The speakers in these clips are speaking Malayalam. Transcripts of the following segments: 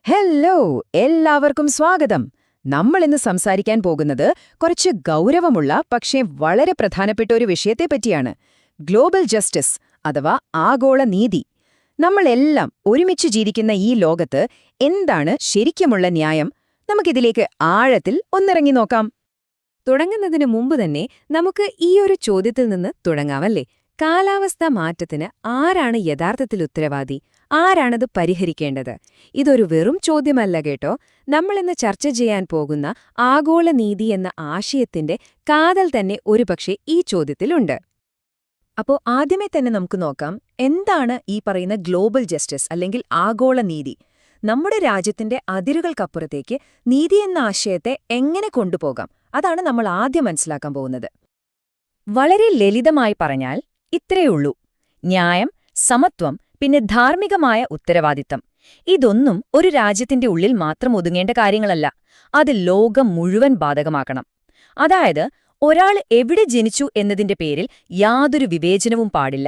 ഹെല്ലോ എല്ലാവർക്കും സ്വാഗതം. നമ്മൾ ഇന്ന് സംസാരിക്കാൻ പോകുന്നത് കുറച്ച് ഗൗരവമുള്ള പക്ഷേ വളരെ പ്രധാനപ്പെട്ട ഒരു വിഷയത്തെപ്പറ്റിയാണ്. ഗ്ലോബൽ ജസ്റ്റിസ് അഥവാ ആഗോള നീതി. നമ്മളെല്ലാം ഒരുമിച്ച് ജീവിക്കുന്ന ഈ ലോകത്ത് എന്താണ് ശരിക്കുമുള്ള ന്യായം? നമുക്കിതിലേക്ക് ആഴത്തിൽ ഒന്നിറങ്ങി നോക്കാം. തുടങ്ങുന്നതിന് മുമ്പ് തന്നെ നമുക്ക് ഈ ഒരു ചോദ്യത്തിൽ നിന്ന് തുടങ്ങാമല്ലേ? കാലാവസ്ഥാ മാറ്റത്തിന് ആരാണ് യഥാർത്ഥത്തിൽ ഉത്തരവാദി? ആരാണത് പരിഹരിക്കേണ്ടത്? ഇതൊരു വെറും ചോദ്യമല്ല കേട്ടോ. നമ്മളിന്ന് ചർച്ച ചെയ്യാൻ പോകുന്ന ആഗോള നീതി എന്ന ആശയത്തിന്റെ കാതൽ തന്നെ ഒരുപക്ഷെ ഈ ചോദ്യത്തിലുണ്ട്. അപ്പോ ആദ്യമേ തന്നെ നമുക്ക് നോക്കാം, എന്താണ് ഈ പറയുന്ന ഗ്ലോബൽ ജസ്റ്റിസ് അല്ലെങ്കിൽ ആഗോള നീതി? നമ്മുടെ രാജ്യത്തിന്റെ അതിരുകൾക്കപ്പുറത്തേക്ക് നീതി എന്ന ആശയത്തെ എങ്ങനെ കൊണ്ടുപോകാം? അതാണ് നമ്മൾ ആദ്യം മനസ്സിലാക്കാൻ പോകുന്നത്. വളരെ ലളിതമായി പറഞ്ഞാൽ ഇത്രയുള്ളൂ: ന്യായം, സമത്വം, പിന്നെ ധാർമ്മികമായ ഉത്തരവാദിത്തം. ഇതൊന്നും ഒരു രാജ്യത്തിന്റെ ഉള്ളിൽ മാത്രം ഒതുങ്ങേണ്ട കാര്യങ്ങളല്ല. അത് ലോകം മുഴുവൻ ബാധകമാക്കണം. അതായത്, ഒരാൾ എവിടെ ജനിച്ചു എന്നതിന്റെ പേരിൽ യാതൊരു വിവേചനവും പാടില്ല.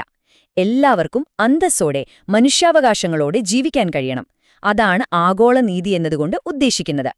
എല്ലാവർക്കും അന്തസ്സോടെ, മനുഷ്യാവകാശങ്ങളോടെ ജീവിക്കാൻ കഴിയണം. അതാണ് ആഗോള നീതി എന്നതുകൊണ്ട് ഉദ്ദേശിക്കുന്നത്.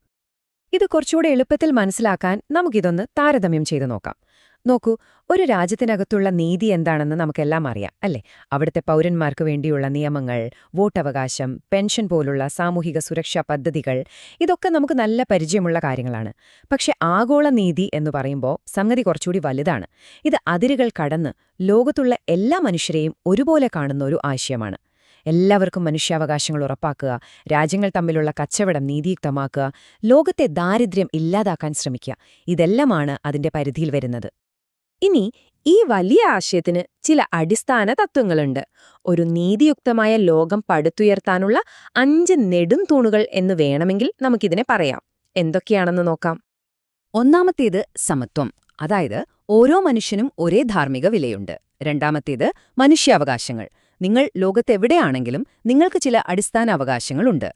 ഇത് കുറച്ചുകൂടെ എളുപ്പത്തിൽ മനസ്സിലാക്കാൻ നമുക്കിതൊന്ന് താരതമ്യം ചെയ്തു നോക്കാം. നോക്കൂ, ഒരു രാജ്യത്തിനകത്തുള്ള നീതി എന്താണെന്ന് നമുക്കെല്ലാം അറിയാം, അല്ലേ? അവിടുത്തെ പൗരന്മാർക്ക് വേണ്ടിയുള്ള നിയമങ്ങൾ, വോട്ടവകാശം, പെൻഷൻ പോലുള്ള സാമൂഹിക സുരക്ഷാ പദ്ധതികൾ, ഇതൊക്കെ നമുക്ക് നല്ല പരിചയമുള്ള കാര്യങ്ങളാണ്. പക്ഷെ ആഗോള നീതി എന്ന് പറയുമ്പോൾ സംഗതി കുറച്ചുകൂടി വലുതാണ്. ഇത് അതിരുകൾ കടന്ന് ലോകത്തുള്ള എല്ലാ മനുഷ്യരെയും ഒരുപോലെ കാണുന്ന ഒരു ആശയമാണ്. എല്ലാവർക്കും മനുഷ്യാവകാശങ്ങൾ ഉറപ്പാക്കുക, രാജ്യങ്ങൾ തമ്മിലുള്ള കച്ചവടം നീതിയുക്തമാക്കുക, ലോകത്തെ ദാരിദ്ര്യം ഇല്ലാതാക്കാൻ ശ്രമിക്കുക, ഇതെല്ലാമാണ് അതിന്റെ പരിധിയിൽ വരുന്നത്. ഇനി ഈ വലിയ ആശയത്തിന് ചില അടിസ്ഥാന തത്വങ്ങളുണ്ട്. ഒരു നീതിയുക്തമായ ലോകം പടുത്തുയർത്താനുള്ള 5 നെടും തൂണുകൾ എന്ന് വേണമെങ്കിൽ നമുക്കിതിനെ പറയാം. എന്തൊക്കെയാണെന്ന് നോക്കാം. ഒന്നാമത്തേത് സമത്വം, അതായത് ഓരോ മനുഷ്യനും ഒരേ ധാർമ്മിക വിലയുണ്ട്. രണ്ടാമത്തേത് മനുഷ്യാവകാശങ്ങൾ. നിങ്ങൾ ലോകത്തെവിടെയാണെങ്കിലും നിങ്ങൾക്ക് ചില അടിസ്ഥാന അവകാശങ്ങളുണ്ട്.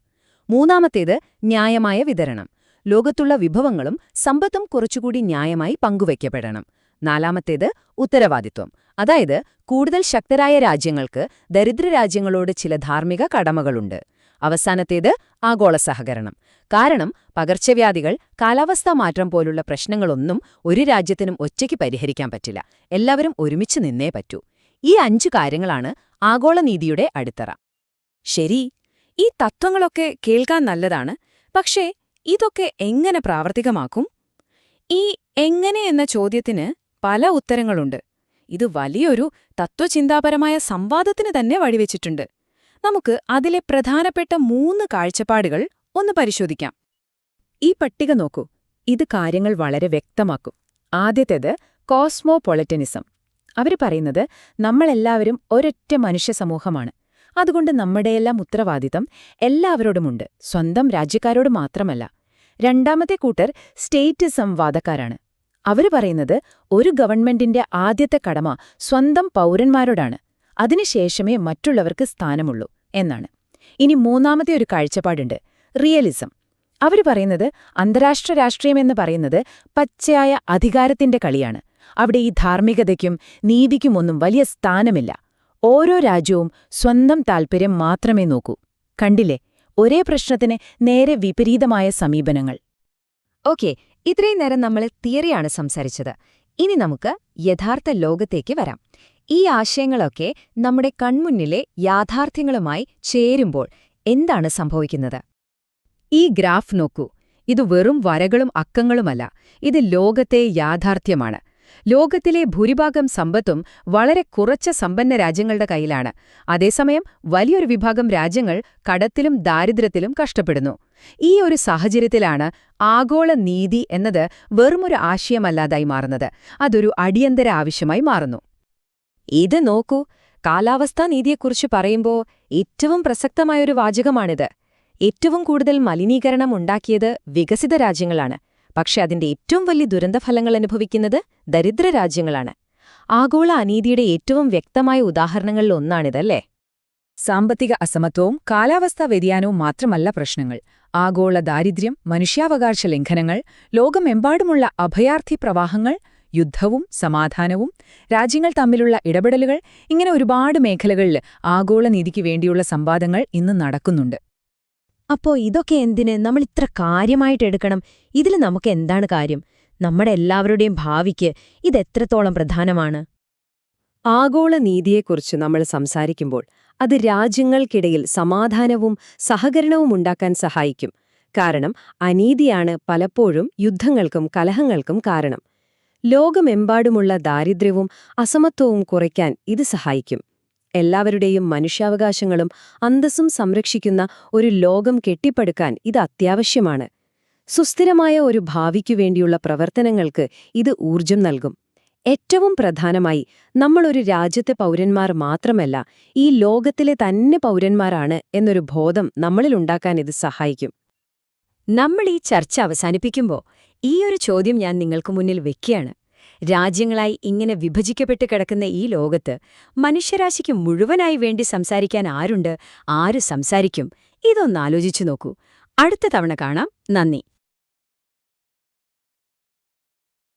മൂന്നാമത്തേത് ന്യായമായ വിതരണം. ലോകത്തുള്ള വിഭവങ്ങളും സമ്പത്തും കുറച്ചുകൂടി ന്യായമായി പങ്കുവയ്ക്കപ്പെടണം. നാലാമത്തേത് ഉത്തരവാദിത്വം, അതായത് കൂടുതൽ ശക്തരായ രാജ്യങ്ങൾക്ക് ദരിദ്ര രാജ്യങ്ങളോട് ചില ധാർമ്മിക കടമകളുണ്ട്. അവസാനത്തേത് ആഗോള സഹകരണം. കാരണം പകർച്ചവ്യാധികൾ, കാലാവസ്ഥാ മാറ്റം പോലുള്ള പ്രശ്നങ്ങളൊന്നും ഒരു രാജ്യത്തിനും ഒറ്റയ്ക്ക് പരിഹരിക്കാൻ പറ്റില്ല. എല്ലാവരും ഒരുമിച്ച് നിന്നേ പറ്റൂ. ഈ 5 കാര്യങ്ങളാണ് ആഗോള നീതിയുടെ അടിത്തറ. ശരി, ഈ തത്വങ്ങളൊക്കെ കേൾക്കാൻ നല്ലതാണ്. പക്ഷേ ഇതൊക്കെ എങ്ങനെ പ്രാവർത്തികമാക്കും? ഈ എങ്ങനെ എന്ന ചോദ്യത്തിന് പല ഉത്തരങ്ങളുണ്ട്. ഇത് വലിയൊരു തത്വചിന്താപരമായ സംവാദത്തിന് തന്നെ വഴിവെച്ചിട്ടുണ്ട്. നമുക്ക് അതിലെ പ്രധാനപ്പെട്ട 3 കാഴ്ചപ്പാടുകൾ ഒന്ന് പരിശോധിക്കാം. ഈ പട്ടിക നോക്കൂ, ഇത് കാര്യങ്ങൾ വളരെ വ്യക്തമാക്കും. ആദ്യത്തേത് കോസ്മോപൊളിറ്റനിസം. അവർ പറയുന്നത് നമ്മളെല്ലാവരും ഒരൊറ്റ മനുഷ്യ സമൂഹമാണ്. അതുകൊണ്ട് നമ്മുടെയെല്ലാം ഉത്തരവാദിത്തം എല്ലാവരോടുമുണ്ട്, സ്വന്തം രാജ്യക്കാരോട് മാത്രമല്ല. രണ്ടാമത്തെ കൂട്ടർ സ്റ്റേറ്റിസം വാദക്കാരാണ്. അവർ പറയുന്നത് ഒരു ഗവൺമെന്റിന്റെ ആദ്യത്തെ കടമ സ്വന്തം പൗരന്മാരോടാണ്, അതിനുശേഷമേ മറ്റുള്ളവർക്ക് സ്ഥാനമുള്ളൂ എന്നാണ്. ഇനി മൂന്നാമത്തെ ഒരു കാഴ്ചപ്പാടുണ്ട്, റിയലിസം. അവർ പറയുന്നത് അന്താരാഷ്ട്ര രാഷ്ട്രീയമെന്ന് പറയുന്നത് പച്ചയായ അധികാരത്തിന്റെ കളിയാണ്. അവിടെ ഈ ധാർമ്മികതയ്ക്കും നീതിക്കുമൊന്നും വലിയ സ്ഥാനമില്ല. ഓരോ രാജ്യവും സ്വന്തം താൽപ്പര്യം മാത്രമേ നോക്കൂ. കണ്ടില്ലേ, ഒരേ പ്രശ്നത്തിന് നേരെ വിപരീതമായ സമീപനങ്ങൾ. ഓക്കെ, ഇത്രയും നേരം നമ്മൾ തിയറിയാണ് സംസാരിച്ചത്. ഇനി നമുക്ക് യഥാർത്ഥ ലോകത്തേക്ക് വരാം. ഈ ആശയങ്ങളൊക്കെ നമ്മുടെ കൺമുന്നിലെ യാഥാർത്ഥ്യങ്ങളുമായി ചേരുമ്പോൾ എന്താണ് സംഭവിക്കുന്നത്? ഈ ഗ്രാഫ് നോക്കൂ. ഇത് വെറും വരകളും അക്കങ്ങളുമല്ല, ഇത് ലോകത്തെ യാഥാർത്ഥ്യമാണ്. ലോകത്തിലെ ഭൂരിഭാഗം സമ്പത്തും വളരെ കുറച്ച് സമ്പന്ന രാജ്യങ്ങളുടെ കയ്യിലാണ്. അതേസമയം വലിയൊരു വിഭാഗം രാജ്യങ്ങൾ കടത്തിലും ദാരിദ്ര്യത്തിലും കഷ്ടപ്പെടുന്നു. ഈ ഒരു സാഹചര്യത്തിലാണ് ആഗോള നീതി എന്നത് വെറുമൊരു ആശയമല്ലാതായി മാറുന്നത്. അതൊരു അടിയന്തര ആവശ്യമായി മാറുന്നു. ഇത് നോക്കൂ, കാലാവസ്ഥാ നീതിയെക്കുറിച്ച് പറയുമ്പോൾ ഏറ്റവും പ്രസക്തമായൊരു വാചകമാണിത്. ഏറ്റവും കൂടുതൽ മലിനീകരണം ഉണ്ടാക്കിയത് വികസിത രാജ്യങ്ങളാണ്. പക്ഷെ അതിന്റെ ഏറ്റവും വലിയ ദുരന്തഫലങ്ങൾ അനുഭവിക്കുന്നത് ദരിദ്ര രാജ്യങ്ങളാണ്. ആഗോള അനീതിയുടെ ഏറ്റവും വ്യക്തമായ ഉദാഹരണങ്ങളിൽ ഒന്നാണിതല്ലേ? സാമ്പത്തിക അസമത്വവും കാലാവസ്ഥാ വ്യതിയാനവും മാത്രമല്ല പ്രശ്നങ്ങൾ. ആഗോള ദാരിദ്ര്യം, മനുഷ്യാവകാശ ലംഘനങ്ങൾ, ലോകമെമ്പാടുമുള്ള അഭയാർത്ഥി പ്രവാഹങ്ങൾ, യുദ്ധവും സമാധാനവും, രാജ്യങ്ങൾ തമ്മിലുള്ള ഇടപെടലുകൾ, ഇങ്ങനെ ഒരുപാട് മേഖലകളിൽ ആഗോള നീതിക്ക് വേണ്ടിയുള്ള സംവാദങ്ങൾ ഇന്ന് നടക്കുന്നുണ്ട്. അപ്പോ ഇതൊക്കെ എന്തിന് നമ്മൾ ഇത്ര കാര്യമായിട്ട് എടുക്കണം? ഇതിൽ നമുക്ക് എന്താണ് കാര്യം? നമ്മുടെ എല്ലാവരുടെയും ഭാവിക്ക് ഇതെത്രത്തോളം പ്രധാനമാണ്? ആഗോള നീതിയെക്കുറിച്ച് നമ്മൾ സംസാരിക്കുമ്പോൾ അത് രാജ്യങ്ങൾക്കിടയിൽ സമാധാനവും സഹകരണവും ഉണ്ടാക്കാൻ സഹായിക്കും. കാരണം അനീതിയാണ് പലപ്പോഴും യുദ്ധങ്ങൾക്കും കലഹങ്ങൾക്കും കാരണം. ലോകമെമ്പാടുമുള്ള ദാരിദ്ര്യവും അസമത്വവും കുറയ്ക്കാൻ ഇത് സഹായിക്കും. എല്ലാവരുടെയും മനുഷ്യാവകാശങ്ങളും അന്തസ്സും സംരക്ഷിക്കുന്ന ഒരു ലോകം കെട്ടിപ്പടുക്കാൻ ഇത് അത്യാവശ്യമാണ്. സുസ്ഥിരമായ ഒരു ഭാവിക്കു വേണ്ടിയുള്ള പ്രവർത്തനങ്ങൾക്ക് ഇത് ഊർജം നൽകും. ഏറ്റവും പ്രധാനമായി നമ്മളൊരു രാജ്യത്തെ പൗരന്മാർ മാത്രമല്ല, ഈ ലോകത്തിലെ തന്നെ പൗരന്മാരാണ് എന്നൊരു ബോധം നമ്മളിലുണ്ടാക്കാൻ ഇത് സഹായിക്കും. നമ്മൾ ഈ ചർച്ച അവസാനിപ്പിക്കുമ്പോൾ ഈയൊരു ചോദ്യം ഞാൻ നിങ്ങൾക്ക് മുന്നിൽ വെക്കുകയാണ്. രാജ്യങ്ങളായി ഇങ്ങനെ വിഭജിക്കപ്പെട്ട് കിടക്കുന്ന ഈ ലോകത്ത് മനുഷ്യരാശിക്ക് മുഴുവനായി വേണ്ടി സംസാരിക്കാൻ ആരുണ്ട്? ആര് സംസാരിക്കും? ഇതൊന്നാലോചിച്ചു നോക്കൂ. അടുത്ത തവണ കാണാം. നന്ദി.